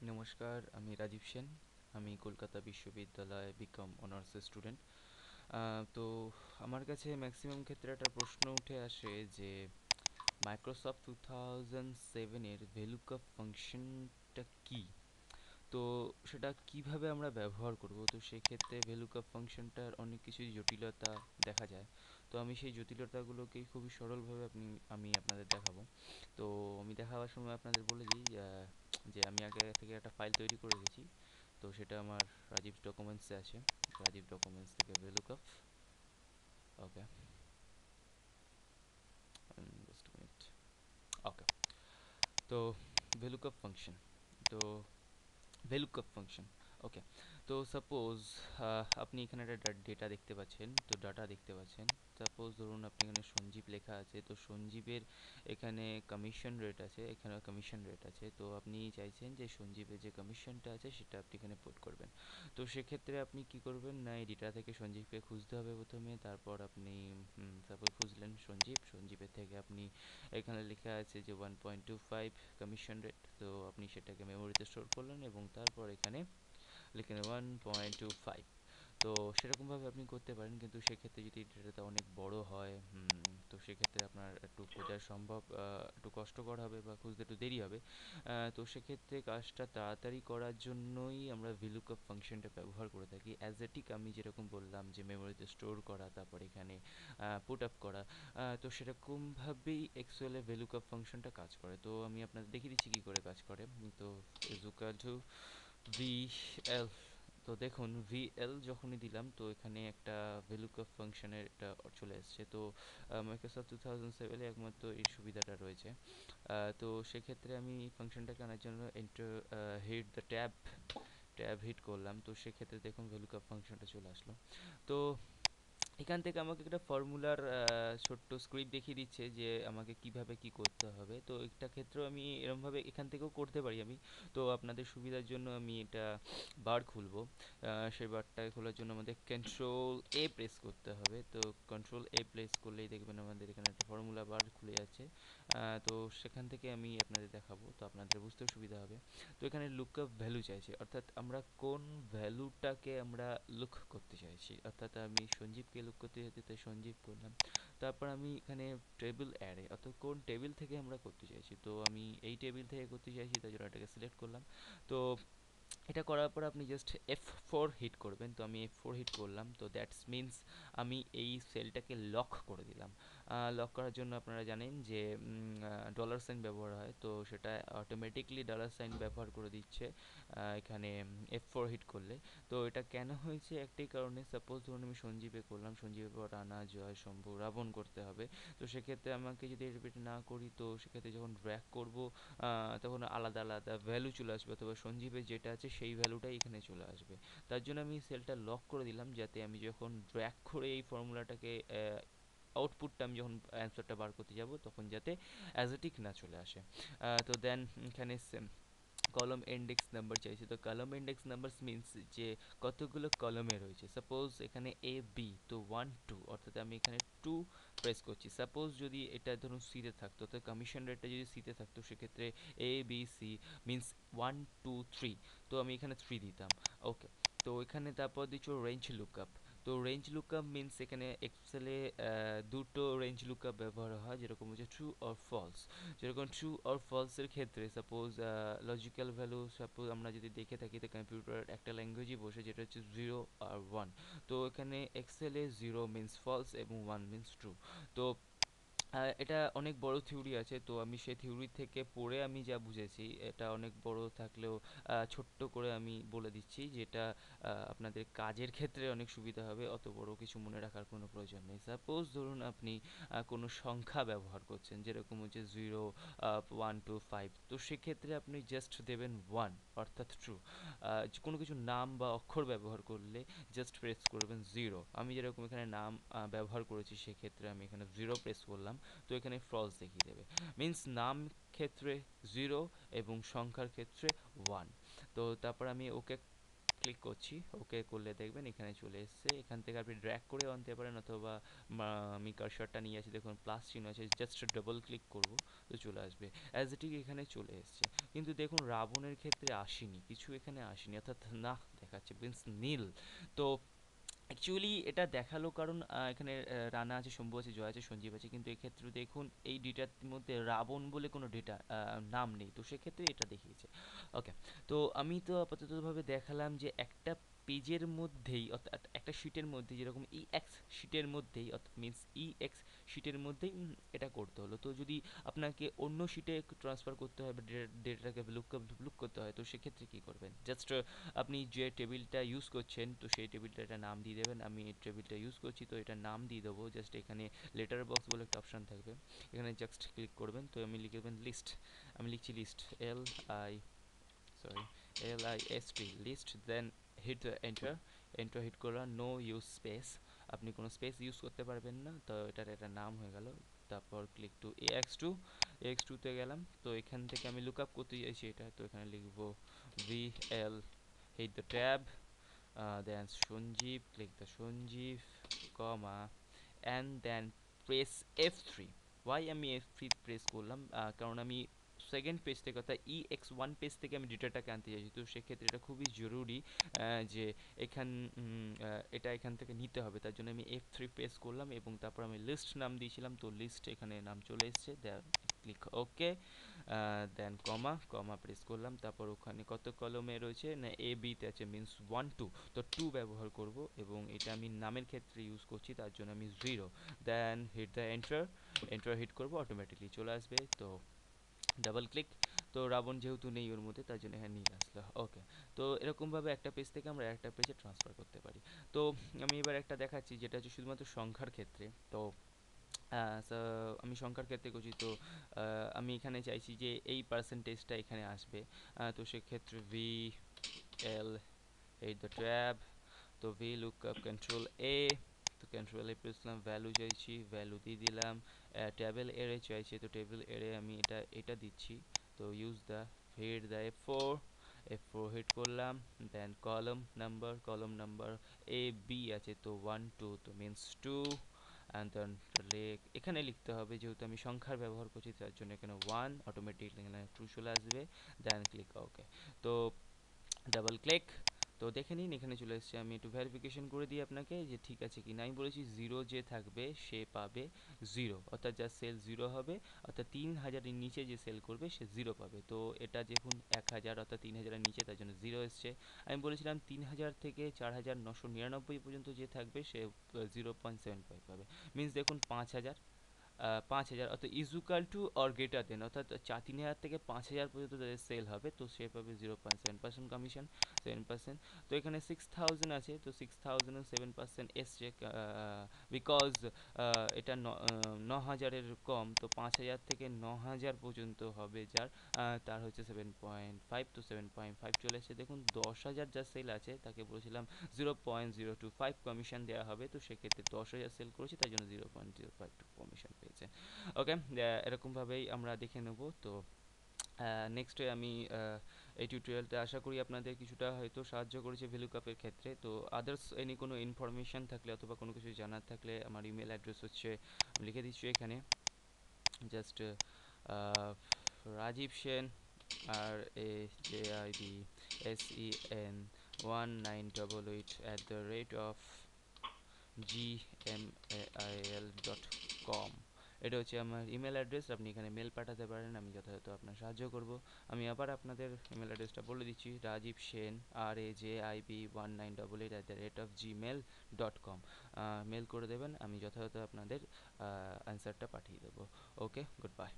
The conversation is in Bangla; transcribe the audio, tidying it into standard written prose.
নমস্কার, আমি রাজীব সেন। আমি কলকাতা বিশ্ববিদ্যালয়ে বিকম অনার্সের স্টুডেন্ট। তো আমার কাছে ম্যাক্সিমাম ক্ষেত্রে একটা প্রশ্ন উঠে আসে যে মাইক্রোসফট 2007-এর ভেলুকাপ ফাংশনটা কী? তো সেটা কিভাবে আমরা ব্যবহার করব? তো সেক্ষেত্রে ভেলুকাপ ফাংশনটার অনেক কিছুই জটিলতা দেখা যায়। তো আমি সেই জটিলতাগুলোকেই খুবই সরলভাবে আমি আপনাদের দেখাবো। তো আমি দেখাবার সময় আপনাদের বলে দিই যে আমি আগে থেকে একটা ফাইল তৈরি করে রেখেছি। তো সেটা আমার রাজীব ডকুমেন্টসে আছে। রাজীব ডকুমেন্টস থেকে ভেলুকাপ। ওকে, জাস্ট মিনিট। ওকে, তো ভেলুকাপ ফাংশন। তো ভেলুকাপ ফাংশন, ওকে। তো সাপোজ আপনি এখানে একটা ডেটা দেখতে পাচ্ছেন, তো ডাটা দেখতে পাচ্ছেন। সাপোজ ধরুন আপনি এখানে সঞ্জীব লেখা আছে, তো সঞ্জীবের এখানে কমিশন রেট আছে, এখানে কমিশন রেট আছে। তো আপনি চাইছেন যে সঞ্জীবের যে কমিশনটা আছে সেটা আপনি এখানে পুট করবেন। তো সেক্ষেত্রে আপনি কি করবেন না, এই ডেটা থেকে সঞ্জীবকে খুঁজতে হবে প্রথমে। তারপর আপনি তারপর খুঁজলেন সঞ্জীবের থেকে আপনি এখানে লেখা আছে যে 1.25 কমিশন রেট। তো আপনি সেটাকে মেমোরিতে স্টোর করলেন এবং তারপর এখানে লিখে 1.25। তো সেরকমভাবে আপনি করতে পারেন, কিন্তু সেক্ষেত্রে যদি ডেটাটা অনেক বড় হয়, তো সেক্ষেত্রে আপনার একটু খোঁজা সম্ভব, একটু কষ্টকর হবে বা খুঁজতে একটু দেরি হবে। তো সেক্ষেত্রে কাজটা তাড়াতাড়ি করার জন্যই আমরা ভিলুকআপ ফাংশনটা ব্যবহার করে থাকি। অ্যাজ এ টিক আমি যেরকম বললাম যে মেমোরিতে স্টোর করা, তারপর এখানে পুট আপ করা, তো সেরকমভাবেই এক্সেলে ভেলুকআপ ফাংশনটা কাজ করে। তো আমি আপনাদের দেখিয়ে দিচ্ছি কী করে কাজ করে। তো ইজ ইকুয়াল টু VL। তো দেখুন VL যখনই দিলাম তো এখানে একটা ভেলুকাপ ফাংশনের একটা চলে এসছে। তো মাইক্রোসফট 2007 একমাত্র এই সুবিধাটা রয়েছে। তো সেক্ষেত্রে আমি এই ফাংশনটাকে আনার জন্য enter hit the tab hit করলাম। তো সেক্ষেত্রে দেখুন ভেলুকাপ ফাংশনটা চলে আসলো। তো এখান থেকে আমাকে একটা ফর্মুলার ছোট্ট স্ক্রিপ্ট দেখিয়ে দিচ্ছে যে আমাকে কিভাবে কি করতে হবে। তো একটা ক্ষেত্রেও আমি এরমভাবে এখান থেকেও করতে পারি আমি। তো আপনাদের সুবিধার জন্য আমি এটা বার খুলবো। সেই বারটাকে খোলার জন্য আমাদের কন্ট্রোল A প্রেস করতে হবে। তো কন্ট্রোল A প্রেস করলেই দেখবেন আমাদের এখানে একটা ফর্মুলা বার খুলে যাচ্ছে। তো সেখান থেকে আমি আপনাদের দেখাবো, তো আপনাদের বুঝতেও সুবিধা হবে। তো এখানে লুকআপ ভ্যালু চাইছে, অর্থাৎ আমরা কোন ভ্যালুটাকে আমরা লুক করতে চাইছি। অর্থাৎ আমি সঞ্জীবকে লুক করতে চাইছি, তাই সঞ্জীব করলাম। তারপর আমি এখানে টেবিল অ্যারে, অর্থাৎ কোন টেবিল থেকে আমরা করতে চাইছি। তো আমি এই টেবিল থেকে করতে চাইছি, তাই জন্য এটাকে সিলেক্ট করলাম। তো এটা করার পর আপনি জাস্ট F4 হিট করবেন। তো আমি F4 হিট করলাম, তো দ্যাটস মিনস আমি এই সেলটাকে লক করে দিলাম। লক করার জন্য আপনারা জানেন যে ডলার সাইন ব্যবহার হয়, তো সেটা অটোমেটিকলি ডলার সাইন ব্যবহার করে দিচ্ছে এখানে F4 হিট করলে। তো এটা কেন হয়েছে, একটাই কারণে। সাপোজ ধরুন আমি সঞ্জীবে করলাম, সঞ্জীবের পর রানা, জয়, শম্ভু, রাবণ করতে হবে। তো সেক্ষেত্রে আমাকে যদি রিপিট না করি, তো সেক্ষেত্রে যখন ড্র্যাগ করব তখন আলাদা আলাদা ভ্যালু চলে আসবে, অথবা সঞ্জীবের যেটা আছে সেই ভ্যালুটাই এখানে চলে আসবে। তার জন্য আমি সেলটা লক করে দিলাম, যাতে আমি যখন ড্র্যাগ করে এই ফর্মুলাটাকে আউটপুটটা আমি যখন অ্যান্সারটা বার করতে যাব তখন যাতে অ্যাজেটিক না চলে আসে। তো দেন এখানে কলম ইন্ডেক্স নাম্বার চাইছে। তো কলম ইন্ডেক্স নাম্বার মিনস যে কতগুলো কলমে রয়েছে। সাপোজ এখানে A B, তো 1 2, অর্থাৎ আমি এখানে 2 প্রেস করছি। সাপোজ যদি এটা ধরুন সিতে থাকতো, তো কমিশন রেটটা যদি সিতে থাকতো, সেক্ষেত্রে A B C মিনস 1 2 3। তো আমি এখানে 3 দিতাম। ওকে, তো এখানে তারপর দিচ্ছ রেঞ্জ লুকআপ। তো রেঞ্জ লুকআপ মিনস এখানে এক্সেলে দুটো রেঞ্জ লুকআপ ব্যবহার হয়, যেরকম হচ্ছে ট্রু অর ফলস। যেরকম ট্রু অর ফলসের ক্ষেত্রে সাপোজ লজিক্যাল ভ্যালু, সাপোজ আমরা যদি দেখে থাকি, তো কম্পিউটার একটা ল্যাঙ্গুয়েজই বসে যেটা হচ্ছে 0 আর 1। তো এখানে এক্সেলে 0 মিনস ফলস এবং 1 মিনস ট্রু। তো এটা অনেক বড় থিওরি আছে, তো আমি সেই থিওরি থেকে পড়ে আমি যা বুঝেছি, এটা অনেক বড় থাকলেও ছোট্ট করে আমি বলে দিচ্ছি, যেটা আপনাদের কাজের ক্ষেত্রে অনেক সুবিধা হবে। অত বড় কিছু মনে রাখার কোনো প্রয়োজন নেই। সাপোজ ধরুন আপনি কোনো সংখ্যা ব্যবহার করছেন, যেরকম হচ্ছে 0 1 2 5। তো সেক্ষেত্রে আপনি জাস্ট দেবেন 1, অর্থাৎ ট্রু। কোনো কিছু নাম বা অক্ষর ব্যবহার করলে জাস্ট প্রেস করবেন 0। আমি যেরকম এখানে নাম ব্যবহার করেছি, সেক্ষেত্রে আমি এখানে 0 প্রেস করলাম। তো এখানে ফলস দেখিয়ে দেবে। মিন্স নাম ক্ষেত্রে 0 এবং সংখ্যার ক্ষেত্রে 1। তো তারপর আমি ওকে ক্লিক করছি, ওকে করলে দেখবেন এখানে চলে এসছে। এখান থেকে আপনি ড্র্যাগ করে আনতে পারেন, অথবা আমি কার্সারটা নিয়ে আছি, দেখুন প্লাস চিহ্ন আছে, জাস্ট ডাবল ক্লিক করব তো চলে আসবে। অ্যাজ ইট ইজ এখানে চলে এসছে, কিন্তু দেখুন রাবণের ক্ষেত্রে আসেনি, কিছু এখানে আসেনি, অর্থাৎ না দেখাচ্ছে মিন্স নীল। তো অ্যাকচুয়ালি এটা দেখালো কারণ এখানে রানা আছে, শম্ভু আছে, জয় আছে, সঞ্জীব আছে, কিন্তু এক্ষেত্রে দেখুন এই ডেটার মধ্যে রাবণ বলে কোনো ডেটা নাম নেই, তো সেক্ষেত্রে এটা দেখিয়েছে। ওকে, তো আমি তো আপাততভাবে দেখালাম যে একটা পেজের মধ্যেই, অর্থাৎ একটা শিটের মধ্যে, যেরকম ই এক্স শিটের মধ্যেই, অর্থাৎ মিনস ই এক্স শিটের মধ্যেই এটা করতে হলো। তো যদি আপনাকে অন্য শিটে ট্রান্সফার করতে হয় বা ডেটাটাকে লুক করতে হয়, তো সেক্ষেত্রে কী করবেন? জাস্ট আপনি যে টেবিলটা ইউজ করছেন, তো সেই টেবিলটা একটা নাম দিয়ে দেবেন। আমি এই টেবিলটা ইউজ করছি, তো এটার নাম দিয়ে দেবো। জাস্ট এখানে লেটার বক্স বলে একটা অপশান থাকবে, এখানে জাস্ট ক্লিক করবেন, তো আমি লিখে দেবেন লিস্ট। আমি লিখছি list, I sorry LIST, list. Then hit enter, enter hit করলাম, নো ইউজ স্পেস, আপনি কোনো স্পেস ইউজ করতে পারবেন না, তো এটার একটা নাম হয়ে গেল। তারপর ক্লিক টু AX2 তে গেলাম, তো এখান থেকে আমি লুক আপ করতে চাইছি এটা, তো এখানে লিখবো VL, hit the tab, then Sanjeev, click the Sanjeev, comma, and then press F3. Why আমি F3 প্রেস করলাম? কারণ আমি সেকেন্ড পেজ থেকে, অর্থাৎ EX1 পেজ থেকে আমি ডেটাটাকে আনতে চাইছি, তো সেক্ষেত্রে এটা খুবই জরুরি যে এটা এখান থেকে নিতে হবে। তার জন্য আমি F3 প্রেস করলাম, এবং তারপর আমি লিস্ট নাম দিয়েছিলাম, তো লিস্ট এখানে নাম চলে এসছে। দেন ক্লিক ওকে, দেন কমা, কমা প্রেস করলাম, তারপর ওখানে কত কলমে রয়েছে না, A B তে আছে, মিনস 1 2, তো 2 ব্যবহার করব, এবং এটা আমি নামের ক্ষেত্রে ইউজ করছি, তার জন্য আমি 0। Then hit the enter, enter hit করব, অটোমেটিকলি চলে আসবে। তো ডাবল ক্লিক, তো রাবণ যেহেতু নেই ওর মধ্যে, তার জন্য এখানে নীল আসলো। ওকে, তো এরকমভাবে একটা পেজ থেকে আমরা একটা পেজে ট্রান্সফার করতে পারি। তো আমি এবার একটা দেখাচ্ছি, যেটা হচ্ছে শুধুমাত্র সংখ্যার ক্ষেত্রে। তো so আমি সংখ্যার ক্ষেত্রে করছি, তো আমি এখানে চাইছি যে এই পার্সেন্টেজটা এখানে আসবে। তো সেক্ষেত্রে VL, hit the tab, তো VLOOKUP control A, তো control A প্রেসলাম, ভ্যালু চাইছি, ভ্যালু দিয়ে দিলাম। টেবিল এরে চাইছি, তো টেবিল এরে আমি এটা দিচ্ছি। তো use the, hit the F4 hit করলাম। দেন কলম নাম্বার AB আছে, তো 1 2, তো মিনস 2। অ্যান্ড দেন এখানে লিখতে হবে, যেহেতু আমি সংখ্যার ব্যবহার করছি, তার জন্য এখানে 1, অটোমেটিকলি এখানে 2 চলে আসবে। দেন ক্লিক ওকে, তো ডাবল ক্লিক, তো দেখে নিন এখানে চলে এসেছে। আমি একটু ভেরিফিকেশন করে দিই আপনাকে যে ঠিক আছে কি না। আমি বলেছি 0 যে থাকবে সে পাবে 0, অর্থাৎ যার সেল 0 হবে, অর্থাৎ 3000 এর নিচে যে সেল করবে সে 0 পাবে। তো এটা দেখুন 1000, অর্থাৎ 3000 এর নিচে, তার জন্য 0 এসছে। আমি বলেছিলাম 3000 থেকে 4999 পর্যন্ত যে থাকবে সে 0.75 পাবে, মিন্স দেখুন 5000, 5000 অর্থাৎ is equal to or greater than, অর্থাৎ 3000 থেকে 5000 পর্যন্ত যাদের সেল হবে, তো সে পাবে 0.7% কমিশন, 7%। তো এখানে 6000 আছে, তো 6000 7% এসছে, বিকজ এটা 9000-এর কম, তো 5000 থেকে 9000 পর্যন্ত হবে যার, তার হচ্ছে 7.5, তো 7.5 চলে এসেছে। দেখুন 10,000 যার সেল আছে তাকে বলেছিলাম 0.025 কমিশন দেওয়া হবে, তো সেক্ষেত্রে 10,000 সেল করেছে, তাই জন্য 0.05 কমিশন পেয়েছে। ওকে, এরকমভাবেই আমরা দেখে নেব। তো নেক্সটে আমি এই টিউটোরিয়ালটা আশা করি আপনাদের কিছুটা হয়তো সাহায্য করেছে ভ্যালুকাপের ক্ষেত্রে। তো আদার্স এনি কোনো ইনফরমেশান থাকলে, অথবা কোনো কিছু জানার থাকলে, আমার ইমেল অ্যাড্রেস হচ্ছে, আমি লিখে দিচ্ছি এখানে, জাস্ট রাজীব সেন, RAJIBSEN1988@gmail.com, এটা হচ্ছে আমার ইমেল অ্যাড্রেস। আপনি এখানে মেল পাঠাতে পারেন, আমি যথাযথ আপনার সাহায্য করব। আমি আবার আপনাদের ইমেল অ্যাড্রেসটা বলে দিচ্ছি, রাজীব সেন, RAJIB1988@gmail.com, মেল করে দেবেন, আমি যথাযথ আপনাদের অ্যান্সারটা পাঠিয়ে দেবো। ওকে, গুড বাই।